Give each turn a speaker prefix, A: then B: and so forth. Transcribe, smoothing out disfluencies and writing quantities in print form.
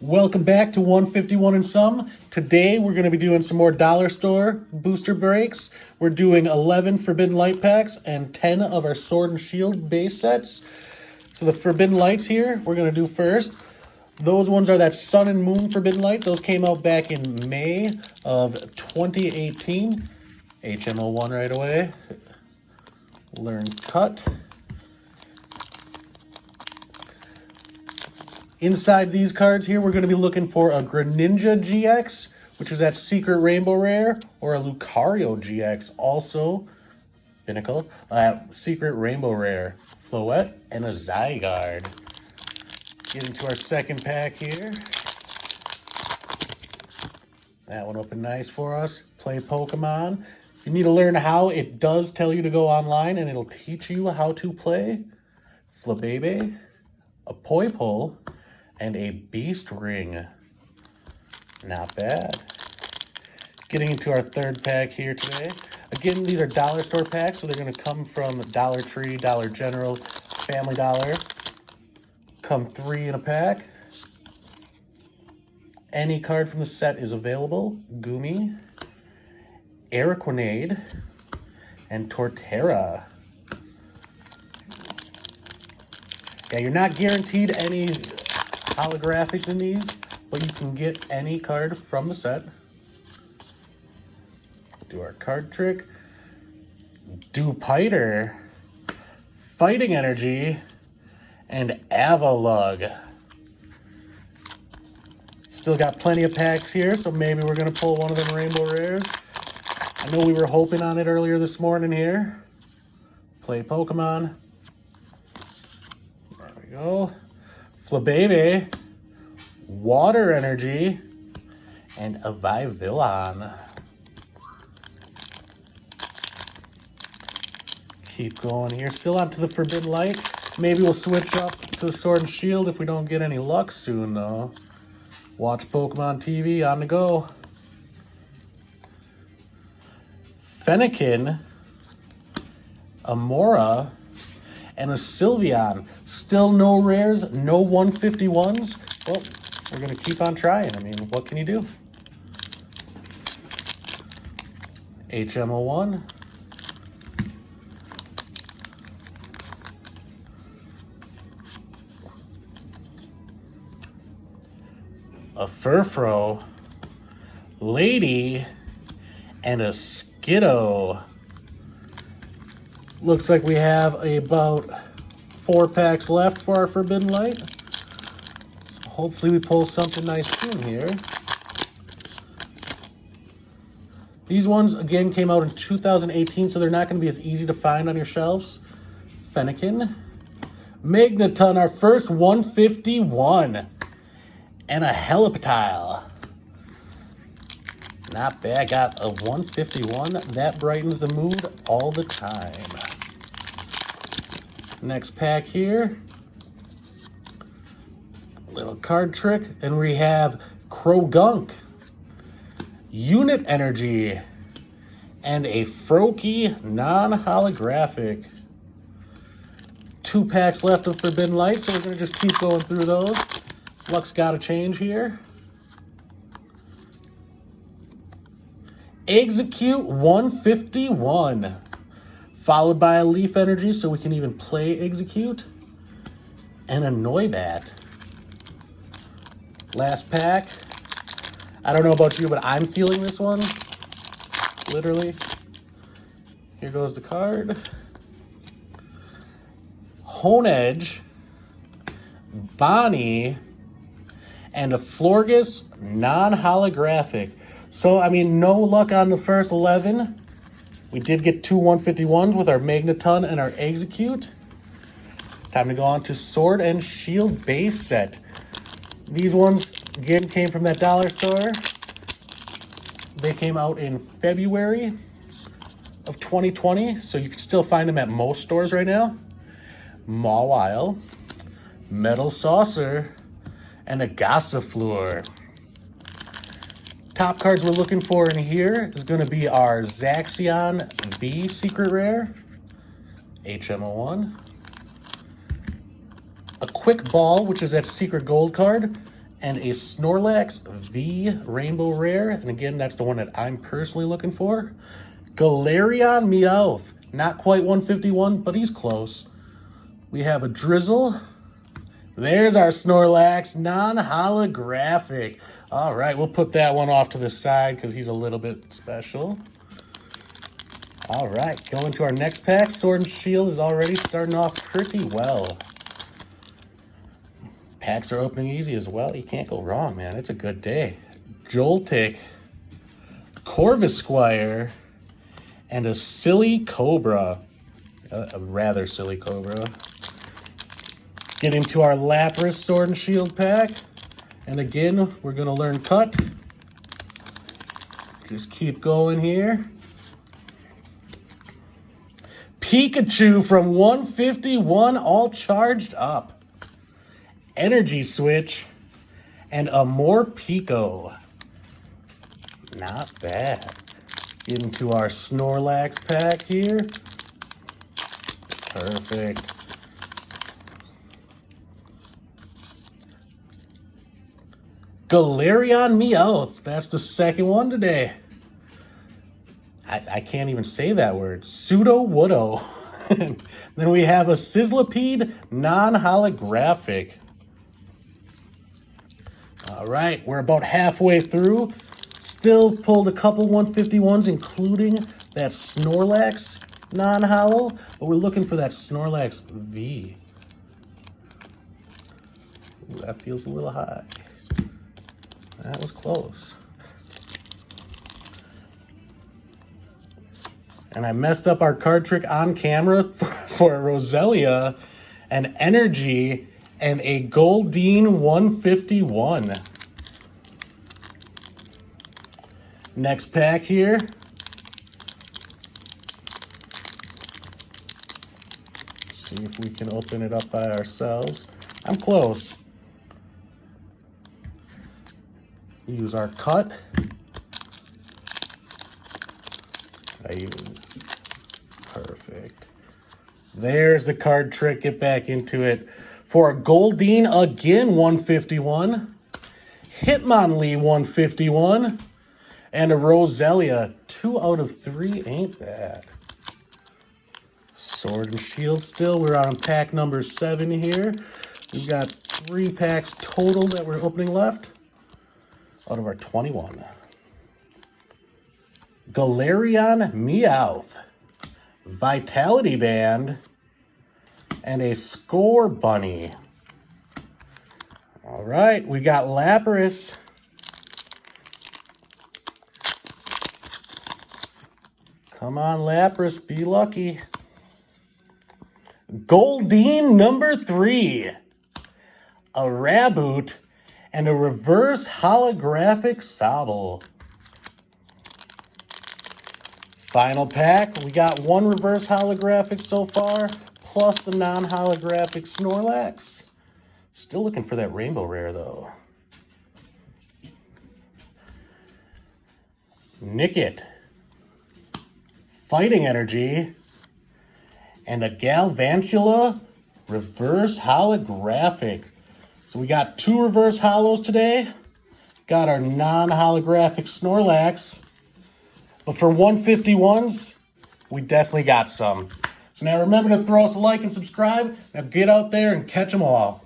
A: Welcome back to 151 and Some. Today we're going to be doing some more dollar store booster breaks. We're doing 11 Forbidden Light packs and 10 of our Sword and Shield base sets. So the Forbidden Lights here, we're going to do first. Those ones are that Sun and Moon Forbidden Light. Those came out back in May of 2018. HMO1 right away. Learn cut. Inside these cards here, we're going to be looking for a Greninja GX, which is that Secret Rainbow Rare, or a Lucario GX, also Pinnacle, Secret Rainbow Rare, Floette, and a Zygarde. Getting to our second pack here. That one opened nice for us. Play Pokemon. If you need to learn how, it does tell you to go online, and it'll teach you how to play. Flabebe, a Poipole, and a Beast Ring. Not bad. Getting into our third pack here today. Again, these are dollar store packs, so they're going to come from Dollar Tree, Dollar General, Family Dollar. Come 3 in a pack. Any card from the set is available. Gumi, Araquanid, and Torterra. Yeah, you're not guaranteed any holographics in these, but you can get any card from the set. Do our card trick. Dewpider, Fighting Energy, and Avalugg. Still got plenty of packs here, so maybe we're going to pull one of them Rainbow Rares. I know we were hoping on it earlier this morning here. Play Pokemon. There we go. Flabebe, Water Energy, and a Vivillon. Keep going here. Still on to the Forbidden Light. Maybe we'll switch up to the Sword and Shield if we don't get any luck soon, though. Watch Pokemon TV on the go. Fennekin, Amora, and a Sylveon. Still no rares, no 151s. Well, we're going to keep on trying. I mean, what can you do? HMO1. A Furfrou, Lady, and a Skiddo. Looks like we have about 4 packs left for our Forbidden Light. Hopefully we pull something nice soon here. These ones, again, came out in 2018, so they're not going to be as easy to find on your shelves. Fennekin. Magneton, our first 151. And a Heliptile. Not bad. Got a 151. That brightens the mood all the time. Next pack here. Little card trick. And we have Krogunk, Unit Energy, and a Froakie non-holographic. 2 packs left of Forbidden Light, so we're going to just keep going through those. Luck's got to change here. Execute 151. Followed by a Leaf Energy, so we can even play Execute. And a Noibat. Last pack. I don't know about you, but I'm feeling this one. Literally. Here goes the card. Honedge, Bonnie, and a Florges non-holographic. So, I mean, no luck on the first 11. We did get 2 151s with our Magneton and our Execute. Time to go on to Sword and Shield base set. These ones, again, came from that dollar store. They came out in February of 2020, so you can still find them at most stores right now. Mawile, Metal Saucer, and a Gossifleur. Top cards we're looking for in here is going to be our Zaxion V Secret Rare, HMO1, a Quick Ball, which is that secret gold card, and a Snorlax V Rainbow Rare. And again, that's the one that I'm personally looking for. Galarian Meowth. Not quite 151, but he's close. We have a Drizzle. There's our Snorlax, non-holographic. All right, we'll put that one off to the side because he's a little bit special. All right, going to our next pack. Sword and Shield is already starting off pretty well. Packs are opening easy as well. You can't go wrong, man. It's a good day. Joltik, Corvisquire, and a Silly Cobra. A rather silly Cobra. Get into our Lapras Sword and Shield pack. And again, we're going to learn cut. Just keep going here. Pikachu from 151, all charged up. Energy Switch, and a Morpeko. Not bad. Get into our Snorlax pack here. Perfect. Galarian Meowth. That's the second one today. I can't even say that word. Sudowoodo. Then we have a Sizzlipede non-holographic. All right, we're about halfway through. Still pulled a couple 151s, including that Snorlax non-holo, but we're looking for that Snorlax V. Ooh, that feels a little high. That was close. And I messed up our card trick on camera for a Roselia, an Energy, and a Goldeen 151. Next pack here. See if we can open it up by ourselves. I'm close. Use our cut. Perfect. There's the card trick. Get back into it. For a Goldeen, again 151. Hitmonlee 151. And a Roselia. 2 out of 3 ain't bad. Sword and Shield still. We're on pack number 7 here. We've got 3 packs total that we're opening left out of our 21. Galarian Meowth, Vitality Band, and a Score Bunny. All right, we got Lapras. Come on, Lapras, be lucky. Goldeen number 3, a Raboot, and a reverse holographic Sobble. Final pack, we got 1 reverse holographic so far, plus the non-holographic Snorlax. Still looking for that rainbow rare though. Nickit, Fighting Energy, and a Galvantula reverse holographic. So we got 2 reverse holos today. Got our non-holographic Snorlax. But for 151s, we definitely got some. So now remember to throw us a like and subscribe. Now get out there and catch them all.